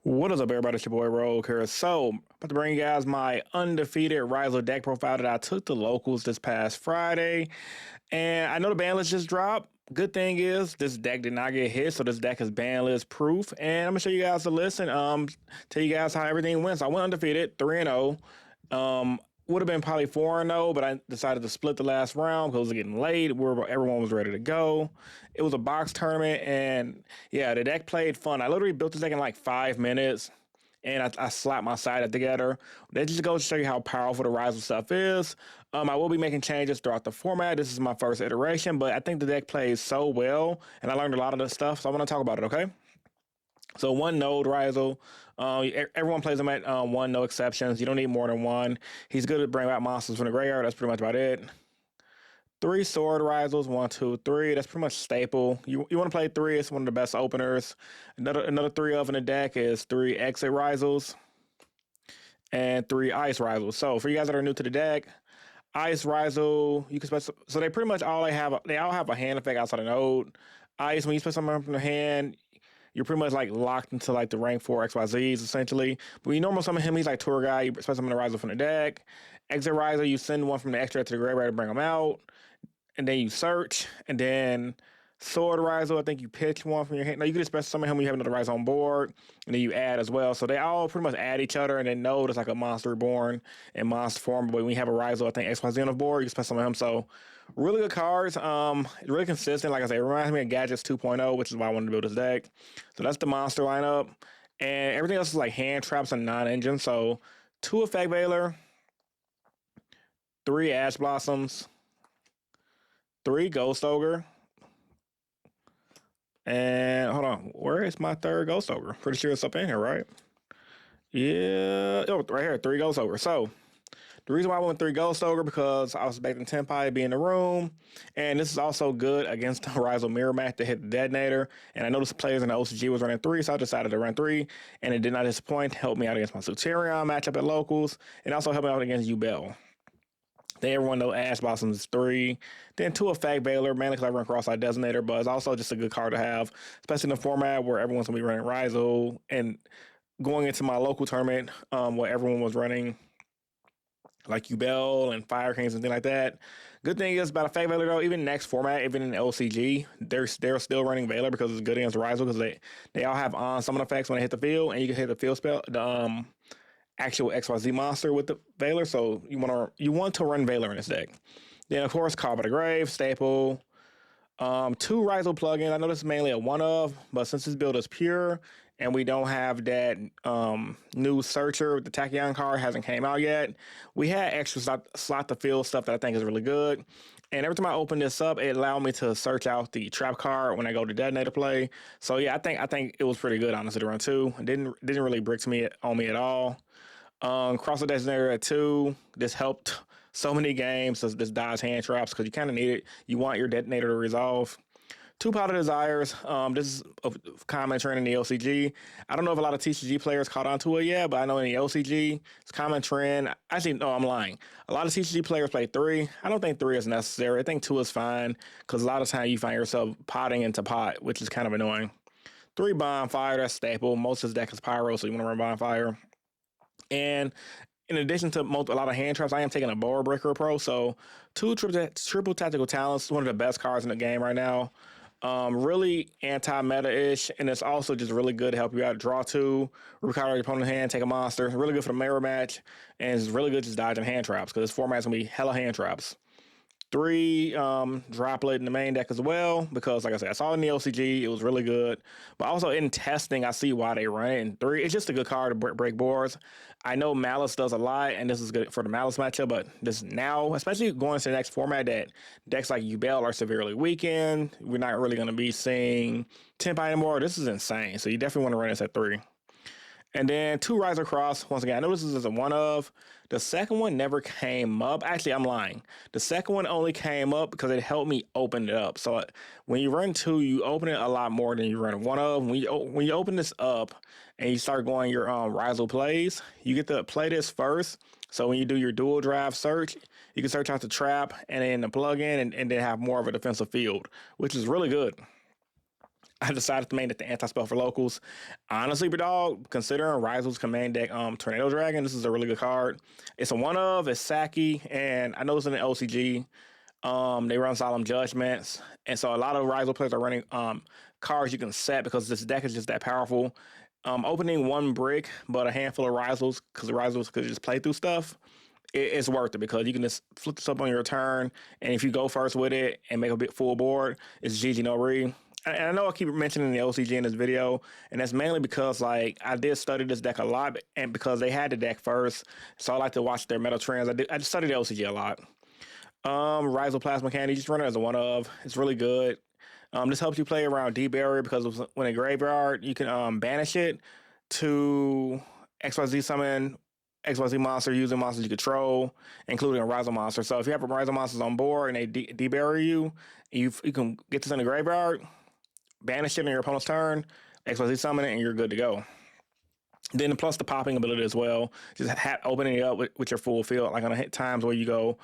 What is up, everybody? It's your boy Rogue here. So, about to bring you guys my undefeated Ryzeal deck profile that I took to locals this past Friday. And I know the Banlist just dropped. Good thing is this deck did not get hit, so this deck is Banlist proof. And I'm gonna show you guys the list and tell you guys how everything went. So I went undefeated, 3-0. Would have been probably 4-0, but I decided to split the last round because it was getting late, where everyone was ready to go. It was a box tournament, and yeah, the deck played fun. I literally built this deck in like 5 minutes, and I slapped my side together. That just goes to show you how powerful the Ryzeal stuff is. I will be making changes throughout the format. This is my first iteration, but I think the deck plays so well, and I learned a lot of this stuff, so I want to talk about it, okay? So one node Ryzeal, everyone plays him at one, no exceptions. You don't need more than one. He's good at bringing back monsters from the graveyard. That's pretty much about it. Three sword Ryzeals, 1, 2, 3. That's pretty much staple. You want to play three. It's one of the best openers. Another three of in the deck is three exit Ryzeals and three ice Ryzeals. So for you guys that are new to the deck, ice Ryzeal, you can specify. So they pretty much all they all have a hand effect outside the node. Ice, when you spend something from the hand, you're pretty much like locked into like the rank 4 XYZs essentially. But when you normal summon him, he's like tour guy. You special summon the Ryzeal from the deck. Exit Ryzeal, you send one from the extra to the graveyard to bring him out. And then you search. And then Sword Ryzeal, I think you pitch one from your hand. No, you can just special summon him when you have another Ryzeal on board. And then you add as well. So they all pretty much add each other. And then Node is like a monster reborn in monster form. But when you have a Ryzeal, I think XYZ on the board, you can special summon him. So really good cards. Really consistent. Like I said, it reminds me of Gadgets 2.0, which is why I wanted to build this deck. So that's the monster lineup. And everything else is like hand traps and non-engine. So 2 Effect Veiler, 3 Ash Blossoms, 3 Ghost Ogre. And hold on, where is my third Ghost Ogre? Pretty sure it's up in here, right? Yeah, oh, right here, 3 Ghost Ogre. So the reason why I went 3 Ghost Ogre because I was expecting Tenpai to be in the room, and this is also good against the Ryzeal Mirror Match to hit the Detonator. And I noticed the players in the OCG was running 3, so I decided to run 3, and it did not disappoint. Helped me out against my Suterion matchup at locals, and also helped me out against Yugioh. Then everyone knows Ash Blossoms is 3. Then 2 Effect Veiler, mainly because I run Cross-Eyed Designator, but it's also just a good card to have, especially in the format where everyone's going to be running Ryzeal. And going into my local tournament where everyone was running like Yubel and Fire Kings and things like that. Good thing is about Effect Veiler though, even next format, even in the LCG, they're still running Veiler because it's good against Ryzeal because they all have on summon effects when they hit the field, and you can hit the field spell, the actual XYZ monster with the Veiler, so you want to run Veiler in this deck. Then of course, Call by the Grave, staple. 2 Ryzeal plugins. I know this is mainly a one of, but since this build is pure and we don't have that new Searcher, the Tachyon card hasn't came out yet, we had extra slot to fill stuff that I think is really good. And every time I open this up, it allowed me to search out the trap card when I go to Detonator play. So yeah, I think it was pretty good honestly to run 2. It didn't really brick me at all. Cross the Designator at 2. This helped so many games. This dodge hand traps because you kind of need it. You want your Detonator to resolve. 2 Pot of Desires. This is a common trend in the LCG. I don't know if a lot of TCG players caught on to it yet, but I know in the LCG, it's a common trend. Actually, no, I'm lying. A lot of TCG players play 3. I don't think 3 is necessary. I think 2 is fine because a lot of times you find yourself potting into pot, which is kind of annoying. 3 Bonfire, that's staple. Most of this deck is Pyro, so you want to run Bonfire. And in addition to a lot of hand traps, I am taking a Board Breaker approach. So 2 triple tactical talents, one of the best cards in the game right now. Really anti-meta-ish, and it's also just really good to help you out. Draw 2, recover your opponent's hand, take a monster. Really good for the mirror match, and it's really good just dodging hand traps because this format's gonna be hella hand traps. 3 Droplet in the main deck as well because, like I said, I saw it in the LCG. It was really good. But also in testing, I see why they run it. And 3, it's just a good card to break boards. I know Malice does a lot, and this is good for the Malice matchup. But this now, especially going into the next format, that decks like Yubel are severely weakened. We're not really going to be seeing Tempai anymore. This is insane. So you definitely want to run this at 3. And then 2 Ryzeal Cross. Once again, I know this is a one of. The second one never came up. Actually, I'm lying. The second one only came up because it helped me open it up. So when you run 2, you open it a lot more than you run one of. When you open this up and you start going your Ryzeal plays, you get to play this first. So when you do your dual drive search, you can search out the trap and then the plug-in and then have more of a defensive field, which is really good. I decided to make it the anti-spell for locals. Honestly, but dog, considering Ryzeal's command deck, Tornado Dragon, this is a really good card. It's a one of, it's Saki, and I know it's in the LCG. They run Solemn Judgments, and so a lot of Ryzeal players are running cards you can set because this deck is just that powerful. Opening one brick, but a handful of Ryzeals, because the Ryzeals could just play through stuff. It's worth it because you can just flip this up on your turn, and if you go first with it and make a bit full board, it's GG no re. And I know I keep mentioning the OCG in this video, and that's mainly because like I did study this deck a lot, and because they had the deck first, so I like to watch their meta trends. I just studied the OCG a lot. Ryzeal Plasma Candy, just run it as a one of. It's really good. This helps you play around D barrier because when a graveyard, you can banish it to XYZ summon XYZ monster using monsters you control, including a Ryzeal monster. So if you have a Ryzeal monsters on board and they debury you, you can get this in the graveyard, banish it on your opponent's turn, XYZ summon it, and you're good to go. Then plus the popping ability as well, just opening it up with your full field, like on hit times where you go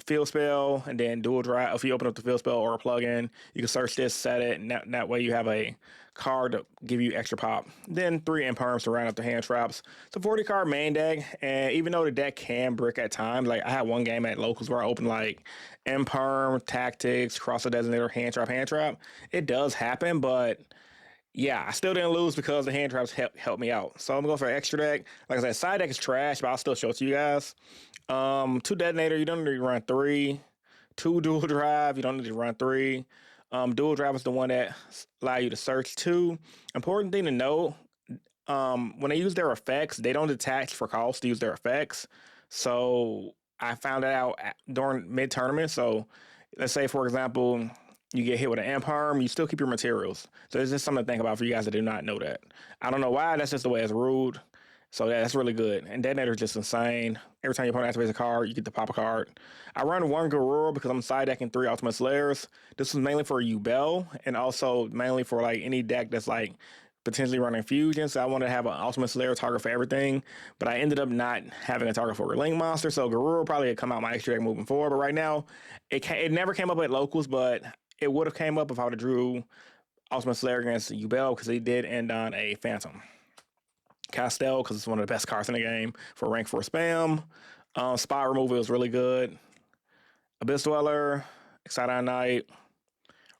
field spell and then dual drive. If you open up the field spell or a plugin, you can search this, set it, and that way you have a card to give you extra pop. Then 3 imperms to round up the hand traps. It's a 40 card main deck, and even though the deck can brick at times, like I had one game at locals where I opened like imperm, tactics, cross the designator, hand trap. It does happen, but yeah, I still didn't lose because the hand traps helped me out. So I'm gonna go for an extra deck. Like I said, side deck is trash, but I'll still show it to you guys. 2 detonator, you don't need to run 3. 2 dual drive, you don't need to run 3. Dual drive is the one that allow you to search 2. Important thing to know, when they use their effects, they don't detach for cost to use their effects. So I found that out during mid-tournament. So let's say, for example, you get hit with an imperm, you still keep your materials. So it's just something to think about for you guys that do not know that. I don't know why, that's just the way it's ruled. So yeah, that's really good. And Detonator is just insane. Every time your opponent activates a card, you get to pop a card. I run 1 Garura because I'm side decking 3 Ultimate Slayers. This was mainly for Yugioh and also mainly for like any deck that's like potentially running fusion. So I wanted to have an Ultimate Slayer target for everything, but I ended up not having a target for a Link monster. So Garura probably would come out my extra deck moving forward. But right now, it never came up at locals, but it would have came up if I would have drew Ultimate Slayer against Yugioh because he did end on a Phantom. Castel, because it's one of the best cards in the game for rank 4 spam. Spot removal is really good. Abyss Dweller, Exciting Knight,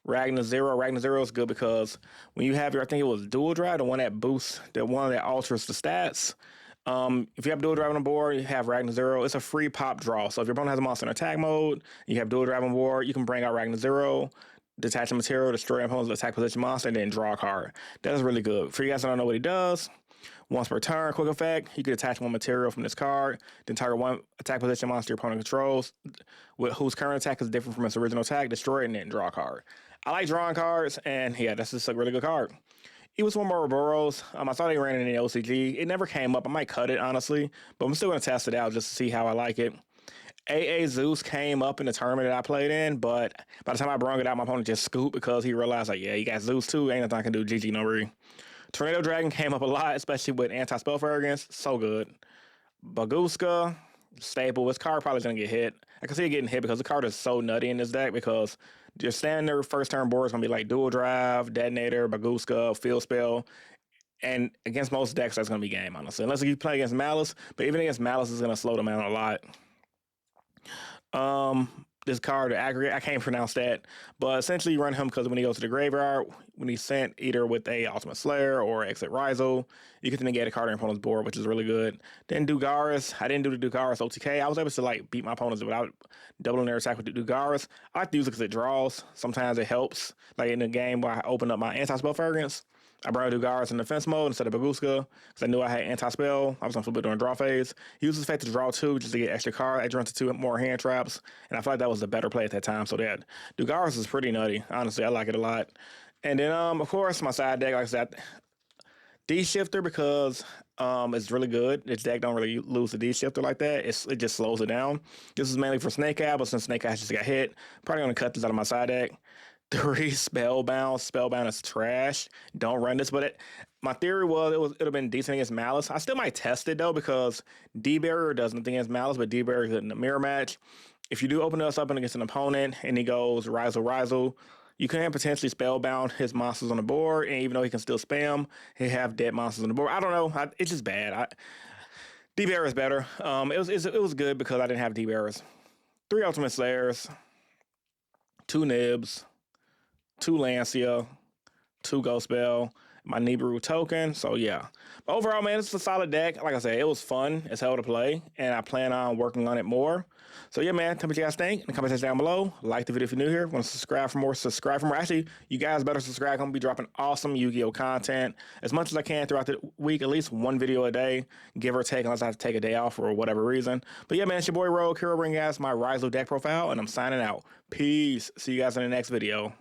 Ragnar Zero. Ragnar Zero is good because when you have your, I think it was dual drive, the one that boosts, the one that alters the stats. If you have dual drive on the board, you have Ragnar Zero. It's a free pop draw. So if your opponent has a monster in attack mode, you have dual drive on board, you can bring out Ragnar Zero, detach a material, destroy an opponent's attack position monster, and then draw a card. That is really good. For you guys that don't know what he does, once per turn, quick effect, you can attach 1 material from this card, then target 1 attack position monster your opponent controls, whose current attack is different from its original attack, destroy it, and then draw a card. I like drawing cards, and yeah, that's just a really good card. It was 1 more Ouroboros. I saw they ran it in the OCG. It never came up. I might cut it, honestly, but I'm still going to test it out just to see how I like it. AA Zeus came up in the tournament that I played in, but by the time I brung it out, my opponent just scooped because he realized, like, yeah, you got Zeus too. Ain't nothing I can do. GG, no re. Tornado Dragon came up a lot, especially with anti-spell for arrogance. So good. Baguska, staple. This card probably going to get hit. I can see it getting hit because the card is so nutty in this deck because your standard first turn board is going to be like dual drive, detonator, Baguska, field spell. And against most decks, that's going to be game, honestly. Unless you play against Malice. But even against Malice, it's going to slow them down a lot. This card, the aggregate, I can't pronounce that, but essentially you run him because when he goes to the graveyard, when he's sent either with a Ultimate Slayer or exit Ryzeal, you get to negate a card on your opponent's board, which is really good. Then Dugaris, I didn't do the Dugaris OTK. I was able to like beat my opponents without doubling their attack with the Dugaris. I like to use it because it draws. Sometimes it helps. Like in the game where I open up my anti-spell fragrance, I brought Dugaris in defense mode instead of Baguska because I knew I had anti-spell. I was going to flip it during draw phase. He uses effect to draw 2 just to get extra card. I drew into 2 more hand traps, and I feel like that was the better play at that time. So that Dugaris is pretty nutty. Honestly, I like it a lot. And then, of course, my side deck, like I said, D-Shifter because it's really good. This deck don't really lose the D-Shifter like that. It just slows it down. This is mainly for Snake Eye, but since Snake Eye just got hit, probably going to cut this out of my side deck. 3 Spellbound. Spellbound is trash. Don't run this, but my theory was it would have been decent against Malice. I still might test it though because D-Barrier does nothing against Malice, but D-Barrier is in a mirror match. If you do open us up against an opponent and he goes Ryzeal, You can potentially spellbound his monsters on the board, and even though he can still spam, he have dead monsters on the board. I don't know. It's just bad. D-Bear is better. It was good because I didn't have D-Bears. 3 Ultimate Slayers, 2 Nibs, 2 Lancia, 2 Ghost Bell, my Nibiru token. So yeah. But overall, man, it's a solid deck. Like I said, it was fun as hell to play, and I plan on working on it more. So yeah, man, tell me what you guys think in the comment section down below. Like the video if you're new here. Want to subscribe for more, subscribe for more. Actually, you guys better subscribe. I'm going to be dropping awesome Yu-Gi-Oh content as much as I can throughout the week, at least 1 video a day, give or take, unless I have to take a day off for whatever reason. But yeah, man, it's your boy Rogue Hero bringing you guys my Ryzeal deck profile, and I'm signing out. Peace. See you guys in the next video.